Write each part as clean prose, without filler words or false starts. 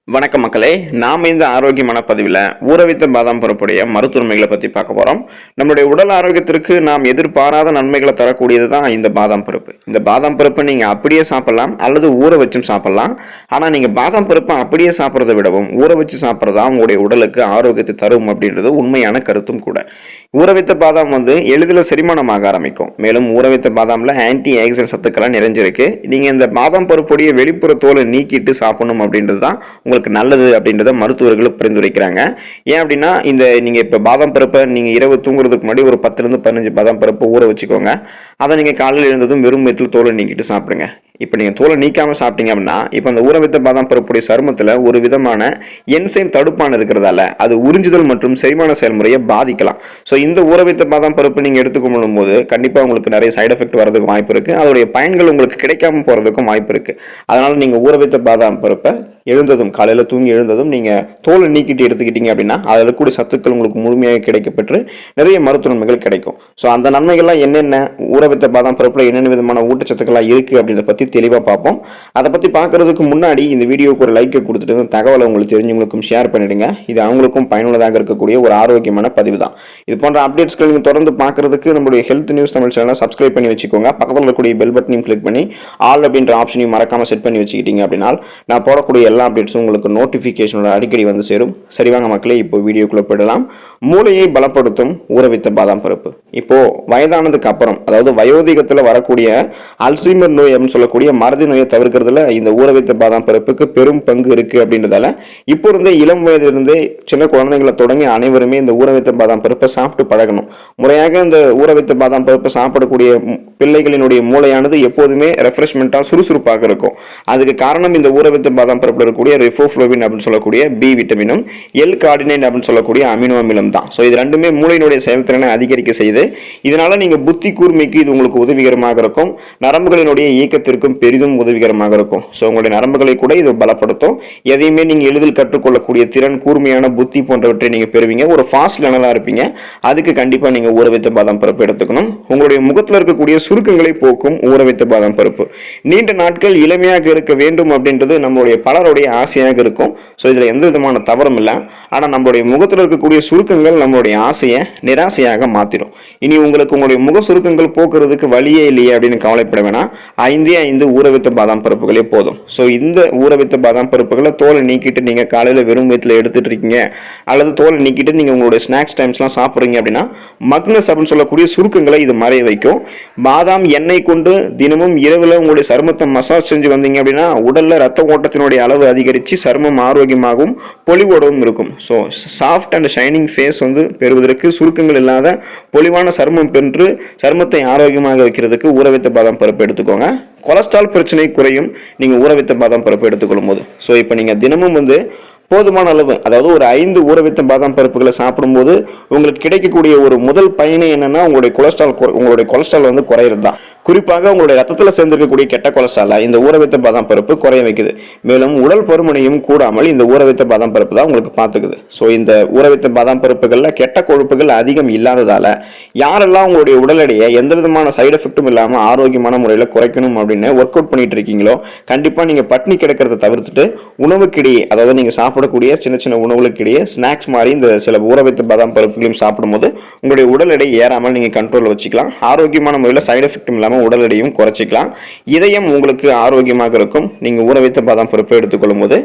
வணக்கம் மக்களே, நாம் இந்த ஆரோக்கியமான பதிவில் ஊறவைத்த பாதாம் பருப்புடைய மருத்துவமைகளை பற்றி பார்க்க போகிறோம். நம்மளுடைய உடல் ஆரோக்கியத்திற்கு நாம் எதிர்பாராத நன்மைகளை தரக்கூடியது தான் இந்த பாதாம் பருப்பு. இந்த பாதாம் பருப்பை நீங்கள் அப்படியே சாப்பிடலாம் அல்லது ஊற வச்சும் சாப்பிடலாம். ஆனால் நீங்கள் பாதாம் பருப்பை அப்படியே சாப்பிட்றதை விடவும் ஊற வச்சு சாப்பிட்றதா உங்களுடைய உடலுக்கு ஆரோக்கியத்தை தரும் அப்படின்றது உண்மையான கருத்தும் கூட. ஊறவைத்த பாதாம் எளிதில் செரிமானமாக ஆரம்பிக்கும். மேலும் ஊறவைத்த பாதாமில் ஆன்டி ஆக்சிடென்ட் சத்துக்கெல்லாம் நிறைஞ்சிருக்கு. நீங்கள் இந்த பாதாம் பருப்புடைய வெளிப்புற தோலை நீக்கிட்டு சாப்பிடணும் அப்படின்றது தான் உங்களுக்கு நல்லது அப்படின்றத மருத்துவர்கள் பரிந்துரைக்கிறாங்க. ஏன் அப்படின்னா நீங்கள் இப்போ பாதாம் பருப்பை நீங்கள் இரவு தூங்குறதுக்கு முன்னாடி ஒரு 10-15 பாதாம் பருப்பை ஊற வச்சுக்கோங்க. அதை நீங்கள் காலையில் எழுந்ததும் வெறும் வயிற்றில் தோலை நீக்கிட்டு சாப்பிடுங்க. இப்போ நீங்கள் தோலை நீக்காமல் சாப்பிட்டீங்க அப்படின்னா இப்போ அந்த ஊறவைத்த பாதாம் பருப்புடைய சருமத்தில் ஒரு விதமான என்சைம் தடுப்பான் இருக்கிறதால அது உறிஞ்சுதல் மற்றும் செரிமான செயல்முறையை பாதிக்கலாம். ஸோ இந்த ஊறவைத்த பாதாம் பருப்பு நீங்கள் எடுத்துக்கொள்ளும் போது கண்டிப்பாக உங்களுக்கு நிறைய சைடு எஃபெக்ட் வரதுக்கு வாய்ப்பு இருக்குது. அதோடைய பயன்கள் உங்களுக்கு கிடைக்காம போகிறதுக்கும் வாய்ப்பு இருக்குது. அதனால் நீங்கள் ஊறவைத்த பாதாம் பருப்பை காலையில் தூங்கி எழுந்ததும் நீங்கள் தோலை நீக்கிட்டு எடுத்துக்கிட்டீங்க அப்படின்னா அதில் கூடிய சத்துக்கள் உங்களுக்கு முழுமையாக கிடைக்கப்பெற்று நிறைய மருத்துவ நன்மைகள் கிடைக்கும். ஸோ அந்த நன்மைகள்லாம் என்னென்ன, ஊறவைத்த பாதாம் பருப்பில் என்னென்ன விதமான ஊட்டச்சத்துக்கள்லாம் இருக்குது அப்படின்றத பற்றி தெளிவாக பார்ப்போம். அதை பற்றி பார்க்கறதுக்கு முன்னாடி இந்த வீடியோக்கு ஒரு லைக்கை கொடுத்துட்டு தகவலை உங்களுக்கு தெரிஞ்சவங்களுக்கும் ஷேர் பண்ணிடுங்க. இது அவங்களுக்கும் பயனுள்ளதாக இருக்கக்கூடிய ஒரு ஆரோக்கியமான பதிவு தான். இது போன்ற அப்டேட்ஸ்கள் நீங்கள் தொடர்ந்து பார்க்கறதுக்கு நம்மளுடைய ஹெல்த் நியூஸ் தமிழ் சேனலை சப்ஸ்கிரைப் பண்ணி வச்சுக்கோங்க. பக்கத்தில் இருக்கக்கூடிய பெல் பட்டனையும் கிளிக் பண்ணி ஆல் அப்படின்ற ஆப்ஷனையும் மறக்காமல் செட் பண்ணி வச்சுக்கிட்டீங்க அப்படின்னா நான் போடக்கூடிய எல்லா அப்டேட்ஸும் உங்களுக்கு நோட்டிஃபிகேஷனோட அடிக்கடி சேரும். சரிவாங்க மக்களே, இப்போ வீடியோக்குள்ள போயிடலாம். மூளையை பலப்படுத்தும் ஊறவைத்த பாதாம் பருப்பு. இப்போ வயதானதுக்கு அப்புறம், அதாவது வயோதிகத்தில் வரக்கூடிய அல்சைமர் நோய் அப்படின்னு சொல்லக்கூடிய மறதி நோயை தவிர்க்கிறதுல இந்த ஊறவைத்த பாதாம் பருப்புக்கு பெரும் பங்கு இருக்கு அப்படின்றதால இப்போ இருந்தே இளம் வயதிலிருந்தே சின்ன குழந்தைங்களை தொடங்கி அனைவருமே இந்த ஊறவைத்த பாதாம் பருப்பை சாப்பிட்டு பழகணும். முறையாக இந்த ஊறவைத்த பாதாம் பருப்பை சாப்பிடக்கூடிய பிள்ளைகளினுடைய மூளையானது எப்போதுமே ரெஃப்ரெஷ்மெண்ட்டாக சுறுசுறுப்பாக இருக்கும். அதுக்கு காரணம் இந்த ஊறவைத்த பாதாம் பருப்பில் இருக்கக்கூடிய ரிபோஃப்ளோவின் அப்படின்னு சொல்லக்கூடிய பி விட்டமினும் எல் கார்டினைன் அப்படின்னு சொல்லக்கூடிய அமினோ அமிலம் தான். ஸோ இது ரெண்டுமே மூளையினுடைய செயல்திறனை அதிகரிக்க செய்து இதனால நீங்க புத்தி கூர்மைக்கு இது உங்களுக்கு உதவிகரமாக இருக்கும். நரம்புகளினுடைய இயக்கத்திற்கும் பெரிதும் உதவிகரமாக இருக்கும். ஸோ உங்களுடைய நரம்புகளை கூட இது பலப்படுத்தும். எதையுமே நீங்க எளிதில் கற்றுக்கொள்ளக்கூடிய திறன், கூர்மையான புத்தி போன்றவற்றை நீங்க பெறுவீங்க. ஒரு ஃபாஸ்ட் லேர்னரா இருப்பீங்க. அதுக்கு கண்டிப்பா நீங்க ஊறவைத்த பாதாம் பருப்பு எடுத்துக்கணும். உங்களுடைய முகத்தில் இருக்கக்கூடிய சுருக்கங்களை போக்கும் ஊறவைத்த பாதாம் பருப்பு. நீண்ட நாட்கள் இளமையாக இருக்க வேண்டும் அப்படின்றது நம்மளுடைய பலருடைய ஆசையாக இருக்கும். ஸோ இதில் எந்த விதமான தவறும் இல்லை. ஆனால் நம்மளுடைய முகத்தில் இருக்கக்கூடிய சுருக்கங்கள் நம்மளுடைய ஆசையை நிராசையாக மாற்றிடும். இனி உங்களுக்கு உங்களுடைய முக சுருக்கங்கள் போக்குறதுக்கு வழியே இல்லையே அப்படின்னு கவலைப்பட வேணாம். 5 ஊறவைத்த பாதாம் பருப்புகளே போதும். ஸோ இந்த ஊறவைத்த பாதாம் பருப்புகளை தோலை நீக்கிட்டு நீங்கள் காலையில் வெறும் வயிற்றில் எடுத்துட்டு இருக்கீங்க அல்லது தோலை நீக்கிட்டு நீங்கள் உங்களுடைய ஸ்நாக்ஸ் டைம்ஸ்லாம் சாப்பிட்றீங்க அப்படின்னா மக்னஸ் அப்படின்னு சொல்லக்கூடிய சுருக்கங்களை இது மறைய வைக்கும். பாதாம் எண்ணெய் கொண்டு தினமும் இரவில் உங்களுடைய சருமத்தை மசாஜ் செஞ்சு வந்தீங்க அப்படின்னா உடலில் ரத்த ஓட்டத்தினுடைய அளவு அதிகரித்து சருமம் ஆரோக்கியமாகவும் பொலிவோடவும் இருக்கும். So soft and shining face பெறுவதற்கு, சுருக்கங்கள் இல்லாத பொலிவான சருமம் பெற்று சருமத்தை ஆரோக்கியமாக வைக்கிறதுக்கு ஊறவைத்த பாதாம் பருப்பு எடுத்துக்கோங்க. கொலஸ்ட்ரால் பிரச்சனை குறையும் நீங்கள் ஊறவைத்த பாதாம் பருப்பு எடுத்துக்கொள்ளும் போது. ஸோ இப்போ நீங்கள் தினமும் போதுமான அளவு, அதாவது ஒரு 5 ஊறவைத்த பாதாம் பருப்புகளை சாப்பிடும்போது உங்களுக்கு கிடைக்கக்கூடிய ஒரு முதல் பயனை என்னன்னா உங்களுடைய கொலஸ்ட்ரால் குறையிறது தான். குறிப்பாக உங்களுடைய ரத்தத்தில் சேர்ந்திருக்கக்கூடிய கெட்ட கொலஸ்ட்ராலை இந்த ஊறவைத்த பாதாம் பருப்பு குறைய வைக்குது. மேலும் உடல் பருமனையும் கூடாமல் இந்த ஊறவைத்த பாதாம் பருப்பு தான் உங்களுக்கு பார்த்துக்குது. ஸோ இந்த ஊறவைத்த பாதாம் பருப்புகளில் கெட்ட கொழுப்புகள் அதிகம் இல்லாததால யாரெல்லாம் உங்களுடைய உடல் எடையை எந்த விதமான சைடு எஃபெக்டும் இல்லாமல் ஆரோக்கியமான முறையில் குறைக்கணும் அப்படின்னு ஒர்க் அவுட் பண்ணிட்டு இருக்கீங்களோ கண்டிப்பாக நீங்கள் பட்னி கிடக்கிறத தவிர்த்துட்டு உணவுக்கிடையே, அதாவது நீங்கள் சாப்பிடக்கூடிய சின்ன சின்ன உணவுகளுக்கிடையே ஸ்நாக்ஸ் மாதிரி இந்த சில ஊறவைத்த பாதாம் பருப்புகளையும் சாப்பிடும்போது உங்களுடைய உடல் எடை ஏறாமல் நீங்கள் கண்ட்ரோலில் வச்சுக்கலாம். ஆரோக்கியமான முறையில் சைடு எஃபெக்டும் இல்லாமல் உடல் எடையும் குறைச்சிக்கலாம். இதயம் உங்களுக்கு ஆரோக்கியமாக இருக்கும் நீங்கள் ஊறவைத்த பாதாம் பருப்பை எடுத்துக்கொள்ளும் போது.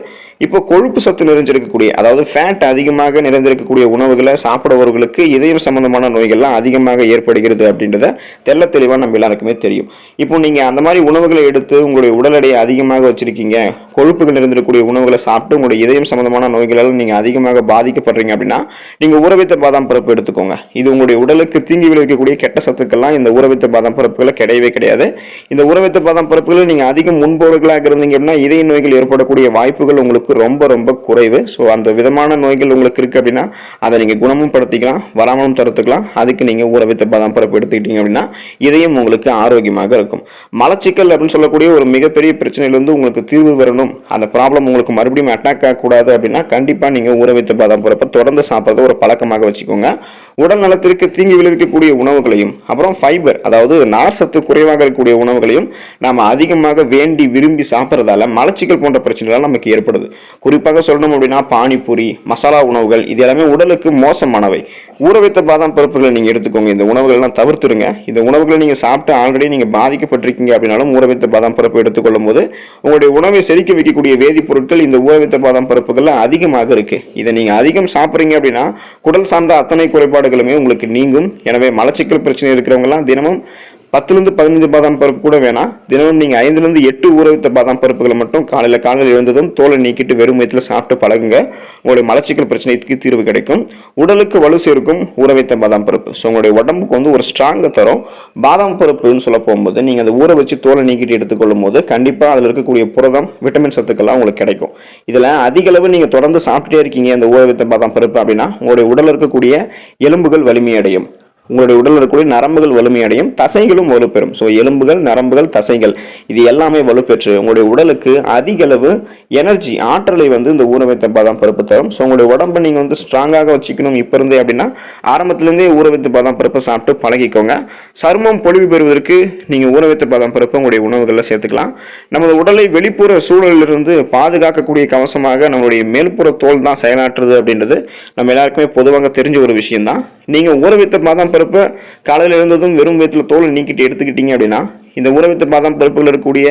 இப்போ கொழுப்பு சத்து நிறைஞ்சிருக்கக்கூடிய, அதாவது ஃபேட் அதிகமாக நிறைந்திருக்கக்கூடிய உணவுகளை சாப்பிடுபவர்களுக்கு இதயம் சம்பந்தமான நோய்கள்லாம் அதிகமாக ஏற்படுகிறது அப்படின்றத தெள்ள தெளிவாக நம்ம எல்லாருக்குமே தெரியும். இப்போ நீங்கள் அந்த மாதிரி உணவுகளை எடுத்து உங்களுடைய உடல் எடையை அதிகமாக வச்சிருக்கீங்க, கொழுப்புகள் நிறைந்திருக்கக்கூடிய உணவுகளை சாப்பிட்டு உங்களுடைய இதயம் சம்பந்தமான நோய்களால் நீங்கள் அதிகமாக பாதிக்கப்படுறீங்க அப்படின்னா நீங்கள் ஊறவைத்த பாதாம் பருப்பு எடுத்துக்கோங்க. இது உங்களுடைய உடலுக்கு தீங்கி விளைவிக்கக்கூடிய கெட்ட சத்துக்கள்லாம் இந்த ஊறவைத்த பாதாம் பருப்புகளை கிடையாது. இந்த ஊறவைத்த பாதாம் பருப்புகளை நீங்கள் அதிகம் முன்பவர்களாக இருந்தீங்க அப்படின்னா இதய நோய்கள் ஏற்படக்கூடிய வாய்ப்புகள் உங்களுக்கு ரொம்ப ரொம்ப குறைவு. ஸோ அந்த விதமான நோய்கள் உங்களுக்கு இருக்கு அப்படின்னா அதை நீங்கள் குணமும் படுத்திக்கலாம், வராமலும் தடுத்துக்கலாம். அதுக்கு நீங்கள் ஊறவைத்த பாதாம் பருப்பு எடுத்துக்கிட்டீங்க அப்படின்னா இதயம் உங்களுக்கு ஆரோக்கியமாக இருக்கும். மலச்சிக்கல் அப்படின்னு சொல்லக்கூடிய ஒரு மிகப்பெரிய பிரச்சனையிலிருந்து உங்களுக்கு தீர்வு வரணும், அந்த ப்ராப்ளம் உங்களுக்கு மறுபடியும் அட்டாக் ஆகக்கூடாது கூடாது அப்படின்னா கண்டிப்பாக நீங்கள் ஊற வைத்த பாதாம் பருப்பை தொடர்ந்து சாப்பிட்றத ஒரு பழக்கமாக வச்சுக்கோங்க. உடல் நலத்திற்கு தீங்கு விளைவிக்கக்கூடிய உணவுகளையும் அப்புறம் ஃபைபர் அதாவது நார் சத்து குறைவாக இருக்கக்கூடிய உணவுகளையும் நாம் அதிகமாக வேண்டி விரும்பி சாப்பிட்றதால மலச்சிக்கல் போன்ற பிரச்சனைகள் நமக்கு ஏற்படுது. குறிப்பாக சொல்லணும் அப்படின்னா பானிபூரி, மசாலா உணவுகள் இது எல்லாமே உடலுக்கு மோசமானவை. ஊற வைத்த பாதாம் பருப்புகளை நீங்கள் எடுத்துக்கோங்க. இந்த உணவுகள்லாம் தவிர்த்துருங்க. இந்த உணவுகளை நீங்கள் சாப்பிட்டு ஆல்ரெடி நீங்கள் பாதிக்கப்பட்டிருக்கீங்க அப்படின்னாலும் ஊற வைத்த பாதாம் பருப்பு எடுத்துக்கொள்ளும் போது உங்களுடைய உணவை செரிக்க வைக்கக்கூடிய வேதிப்பொருட்கள் இந்த ஊற வைத்த பாதாம் பருப்புகள்ல அதிகமாக இருக்கு. இதை நீங்க அதிகம் சாப்பிட்றீங்க அப்படின்னா குடல் சார்ந்த அத்தனை குறைபாடுகளுமே உங்களுக்கு நீங்கும். எனவே மலச்சிக்கல் பிரச்சனை இருக்கிறவங்க எல்லாம் தினமும் 10லிருந்து 15 பாதாம் பருப்பு கூட வேணாம், தினமும் நீங்கள் 5லிருந்து 8 ஊற வைத்த பாதாம் பருப்புகளை மட்டும் காலையில் எழுந்ததும் தோலை நீக்கிட்டு வெறும் வயிற்றில் சாப்பிட்டு பழகுங்க. உங்களுடைய மலச்சிக்கல் பிரச்சனைக்கு தீர்வு கிடைக்கும். உடலுக்கு வலு சேர்க்கும் ஊற வைத்த பாதாம் பருப்பு. ஸோ உங்களுடைய உடம்புக்கு வந்து ஒரு ஸ்ட்ராங்கை தரும். பாதாம் பருப்புன்னு சொல்ல போகும்போது நீங்கள் அதை ஊற வச்சு தோலை நீக்கிட்டு எடுத்துக்கொள்ளும் போது கண்டிப்பாக அதில் இருக்கக்கூடிய புரதம், விட்டமின் சத்துக்கள்லாம் உங்களுக்கு கிடைக்கும். இதில் அதிக அளவு நீங்கள் தொடர்ந்து சாப்பிட்டே இருக்கீங்க அந்த ஊற வைத்த பாதாம் பருப்பு அப்படின்னா உங்களுடைய உடலில் இருக்கக்கூடிய எலும்புகள் வலிமையடையும், உங்களுடைய உடலில் இருக்கக்கூடிய நரம்புகள் வலிமையடையும், தசைகளும் வலுப்பெறும். ஸோ எலும்புகள், நரம்புகள், தசைகள் இது எல்லாமே வலுப்பெற்று உங்களுடைய உடலுக்கு அதிக அளவு எனர்ஜி, ஆற்றலை வந்து இந்த ஊற வைத்த பாதாம் பருப்பு தரும். ஸோ உங்களுடைய உடம்பை நீங்கள் வந்து ஸ்ட்ராங்காக வச்சுக்கணும் இப்போ இருந்தே அப்படின்னா ஆரம்பத்திலேருந்தே ஊற வைத்த பாதாம் பருப்பை சாப்பிட்டு பழகிக்கோங்க. சருமம் பொலிவு பெறுவதற்கு நீங்கள் ஊற வைத்த பாதாம் பருப்பு உங்களுடைய உணவுகளில் சேர்த்துக்கலாம். நமது உடலை வெளிப்புற சூழலிலிருந்து பாதுகாக்கக்கூடிய கவசமாக நம்மளுடைய மேல்புற தோல் தான் செயலாற்றுது அப்படின்றது நம்ம எல்லாருக்குமே பொதுவாக தெரிஞ்ச ஒரு விஷயம் தான். நீங்கள் ஊற வைத்த பாதாம் பருப்பை காலையில் இருந்ததும் வெறும் வயிற்றில் தோலை நீக்கிட்டு எடுத்துக்கிட்டீங்க அப்படின்னா இந்த ஊற வைத்த பாதாம் பருப்புகள் இருக்கக்கூடிய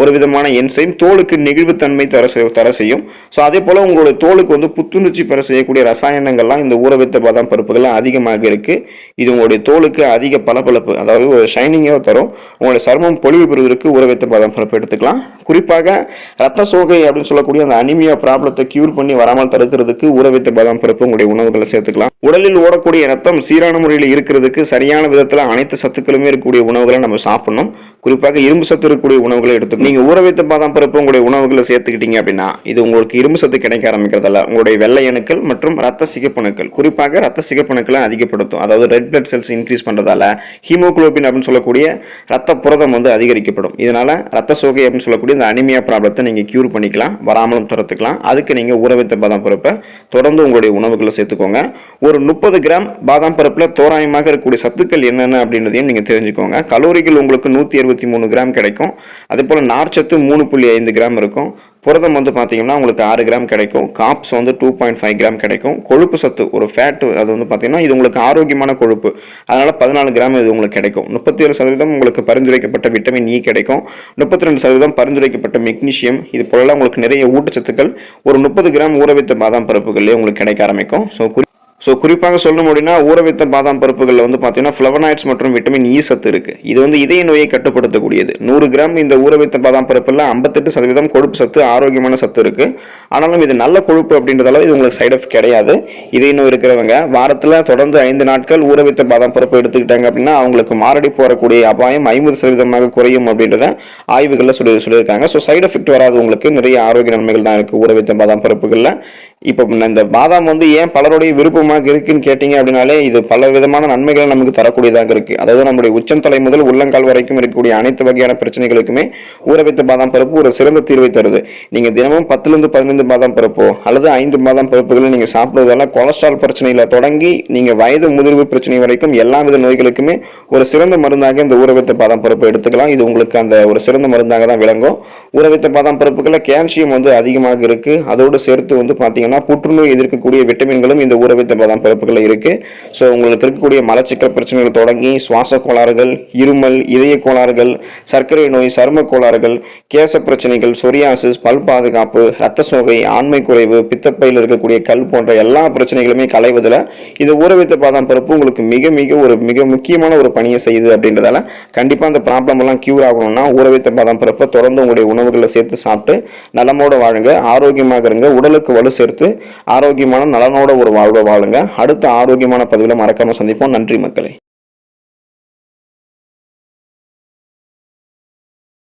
ஒரு விதமான என்சைம் தோலுக்கு நெகிழ்வுத்தன்மை தர செய்யும். ஸோ அதே போல் உங்களுடைய தோலுக்கு வந்து புத்துணர்ச்சி பெற செய்யக்கூடிய ரசாயனங்கள்லாம் இந்த ஊற வைத்த பாதாம் பருப்புகள்லாம் அதிகமாக இருக்குது. இது உங்களுடைய தோலுக்கு அதிக பளபளப்பு, அதாவது ஒரு ஷைனிங்காக தரும். உங்களுடைய சருமம் பொலிவு பெறுவதற்கு ஊற வைத்த பாதாம் பருப்பு எடுத்துக்கலாம். குறிப்பாக ரத்த சோகை அப்படின்னு சொல்லக்கூடிய அந்த அனிமியா ப்ராப்ளத்தை கியூர் பண்ணி வராமல் தடுக்கிறதுக்கு ஊற வைத்த பாதாம் பருப்பு உங்களுடைய உணவுகளை சேர்த்துக்கலாம். உடலில் ஓடக்கூடிய ரத்தம் சீரான முறையில் இருக்கிறதுக்கு சரியான விதத்தில் அனைத்து சத்துக்களுமே இருக்கக்கூடிய உணவுகளை நம்ம சாப்பிடணும். குறிப்பாக இரும்பு சத்து இருக்கக்கூடிய உணவுகளை எடுத்துக்கணும். நீங்கள் ஊற வைத்த பாதாம் பருப்பு உங்களுடைய உணவுகளை சேர்த்துக்கிட்டீங்க அப்படின்னா இது உங்களுக்கு இரும்பு சத்து கிடைக்க ஆரம்பிக்கிறதால உங்களுடைய வெள்ளை அணுக்கள் மற்றும் ரத்த சிகப்பணுக்கள், குறிப்பாக ரத்த சிகப்பணுக்களை அதிகப்படுத்தும். அதாவது ரெட் பிளட் செல்ஸ் இன்க்ரீஸ் பண்ணுறதால ஹீமோகுளோபின் அப்படின்னு சொல்லக்கூடிய ரத்த புரதம் வந்து அதிகரிக்கப்படும். இதனால ரத்த சோகை அப்படின்னு சொல்லக்கூடிய இந்த அனிமியா ப்ராப்ளத்தை நீங்கள் கியூர் பண்ணிக்கலாம், வராமலும் தடுத்துக்கலாம். அதுக்கு நீங்கள் ஊற வைத்த பாதாம் பருப்பை தொடர்ந்து உங்களுடைய உணவுகளை சேர்த்துக்கோங்க. ஒரு 30 கிராம் பாதாம் பருப்பில் தோராயமாக இருக்கக்கூடிய சத்துக்கள் என்னென்ன அப்படின்றதையும் நீங்கள் தெரிஞ்சுக்கோங்க. கலோரிகள் உங்களுக்கு 123 கிராம் கிடைக்கும். அதே போல் நார்ச்சத்து 3.5 கிராம் இருக்கும். புரதம் வந்து பார்த்தீங்கன்னா உங்களுக்கு 6 கிராம் கிடைக்கும். காப்ஸ் வந்து 2.5 கிராம் கிடைக்கும். கொழுப்பு சத்து ஒரு ஃபேட், அது வந்து பார்த்தீங்கன்னா இது உங்களுக்கு ஆரோக்கியமான கொழுப்பு, அதனால் 14 கிராம் இது உங்களுக்கு கிடைக்கும். 37% உங்களுக்கு பரிந்துரைக்கப்பட்ட விட்டமின் இ கிடைக்கும். 32% பரிந்துரைக்கப்பட்ட மெக்னீசியம், இது போல உங்களுக்கு நிறைய ஊட்டச்சத்துக்கள் ஒரு 30 கிராம் ஊற வைத்த பாதாம் பருப்புகளே உங்களுக்கு கிடைக்க ஆரம்பிக்கும். குறிப்பாக சொல்லணும் அப்படின்னா ஊற வைத்த பாதாம் பருப்புகளில் வந்து பார்த்தீங்கன்னா ஃப்ளவனாய்ட்ஸ் மற்றும் விட்டமின் இ சத்து இருக்குது. இது வந்து இதய நோயை கட்டுப்படுத்தக்கூடியது. 100 கிராம் இந்த ஊற வைத்த பாதாம் பருப்பில் 58% கொழுப்பு சத்து, ஆரோக்கியமான சத்து இருக்குது. ஆனாலும் இது நல்ல கொழுப்பு அப்படின்றதால இது உங்களுக்கு சைட் எஃபெக்ட் கிடையாது. இதய நோய் இருக்கிறவங்க வாரத்தில் தொடர்ந்து 5 நாட்கள் ஊற வைத்த பாதாம் பருப்பு எடுத்துக்கிட்டாங்க அப்படின்னா அவங்களுக்கு மாரடைப்பு போகக்கூடிய அபாயம் 50% குறையும் அப்படின்றத ஆய்வுகளில் சொல்லியிருக்காங்க. ஸோ சைட் எஃபெக்ட் வராது, உங்களுக்கு நிறைய ஆரோக்கிய நன்மைகள் தான் இருக்குது ஊற வைத்த பாதாம் பருப்புகளில். இப்போ இந்த பாதாம் வந்து ஏன் பலருடைய விருப்பமாக இருக்குன்னு கேட்டீங்க அப்படின்னாலே இது பல விதமான நன்மைகளை நமக்கு தரக்கூடியதாக இருக்கு. அதாவது நம்முடைய உச்சம் தலை முதல் உள்ளங்கால் வரைக்கும் இருக்கக்கூடிய அனைத்து வகையான பிரச்சனைகளுக்குமே ஊற வைத்த பாதாம் பருப்பு ஒரு சிறந்த தீர்வை தருது. நீங்க தினமும் 10லிருந்து 15 பாதாம் பருப்போ அல்லது 5 பாதாம் பருப்புகளை நீங்க சாப்பிடுவதால கொலஸ்ட்ரால் பிரச்சனையில தொடங்கி நீங்க வயது முதிர்வு பிரச்சனை வரைக்கும் எல்லா வித நோய்களுக்குமே ஒரு சிறந்த மருந்தாக இந்த ஊற வைத்த பாதாம் பருப்பு எடுத்துக்கலாம். இது உங்களுக்கு அந்த ஒரு சிறந்த மருந்தாக தான் விளங்கும். ஊற வைத்த பாதாம் பருப்புகளில் கால்சியம் வந்து அதிகமாக இருக்கு. அதோடு சேர்த்து வந்து பாத்தீங்கன்னா புற்றுநோய் எதிர்க்கக்கூடிய விட்டமின்களும் இந்த ஊற வைத்த பாதாம் பருப்புகள் இருக்கு. ஸோ உங்களுக்கு இருக்கக்கூடிய மலச்சிக்கல் பிரச்சனைகள் தொடங்கி சுவாச கோளாறுகள், இருமல், இதய கோளாறுகள், சர்க்கரை நோய், சரும கோளாறுகள், கேச பிரச்சனைகள், சொரியாசிஸ், பல் பாதுகாப்பு, ரத்த சோகை, ஆண்மை குறைவு, பித்தப்பையில் இருக்கக்கூடிய கல் போன்ற எல்லா பிரச்சனைகளுமே களைவதில் இந்த ஊற வைத்த பாதாம் பருப்பு உங்களுக்கு மிக முக்கியமான ஒரு பணியை செய்யுது. அப்படின்றதால கண்டிப்பாக அந்த ப்ராப்ளம் எல்லாம் கியூர் ஆகணும்னா ஊற வைத்த பாதாம் பருப்பை தொடர்ந்து உங்களுடைய உணவுகளை சேர்த்து சாப்பிட்டு நலமோடு வாழுங்க, ஆரோக்கியமாக இருங்க, உடலுக்கு வலு சேர்த்து ஆரோக்கியமான நலனோட ஒரு வாழ்வை வாழுங்க. அடுத்த ஆரோக்கியமான பதிவில் மறக்காம சந்திப்போம். நன்றி மக்களே.